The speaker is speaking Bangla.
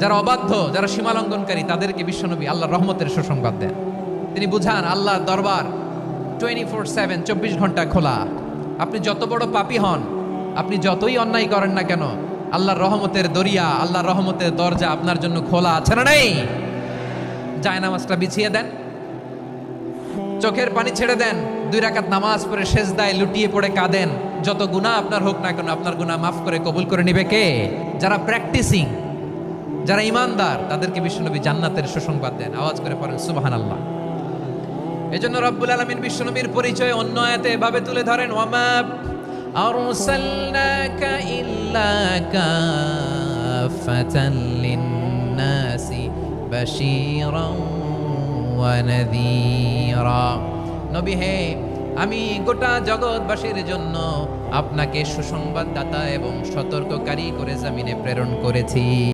যারা অবাধ্য, যারা সীমালঙ্ঘনকারী, তাদেরকে বিশ্বনবী আল্লাহর রহমতের সুসংবাদ দেন। তিনি বুঝান আল্লাহর দরবার 24/7, 24 ঘন্টা খোলা। আপনি যত বড় পাপী হন, আপনি যতই অন্যায় করেন না কেন, আল্লাহর রহমতের দরিয়া, আল্লাহর রহমতের দরজা আপনার জন্য খোলা আছে না নেই? জায়নামাজটা বিছিয়ে দেন, চোখের পানি ছেড়ে দেন, 2 রাকাত নামাজ পড়ে সেজদায় লুটিয়ে পড়ে কাঁদেন। যত গুনাহ আপনার হোক না কেন, আপনার গুনাহ মাফ করে কবুল করে নিবে কে? যারা প্র্যাকটিসিং, যারা ইমানদার, তাদেরকে বিশ্বনবী জান্নাতের সুসংবাদ দেন। আওয়াজ করে পড়েন সুবহানাল্লাহ। এজন্য রব্বুল আলামিন বিশ্বনবীর পরিচয় অন্য আয়াতে এভাবে তুলে ধরেন, ওয়ামা আরসালনাকা ইল্লা কাফাতান লিন্নাসি বাশীরান ওয়া নাযীরা। নবী হে, আমি গোটা জগৎবাসীর জন্য আপনাকে সুসংবাদদাতা এবং সতর্ককারী করে জমিনে প্রেরণ করেছি।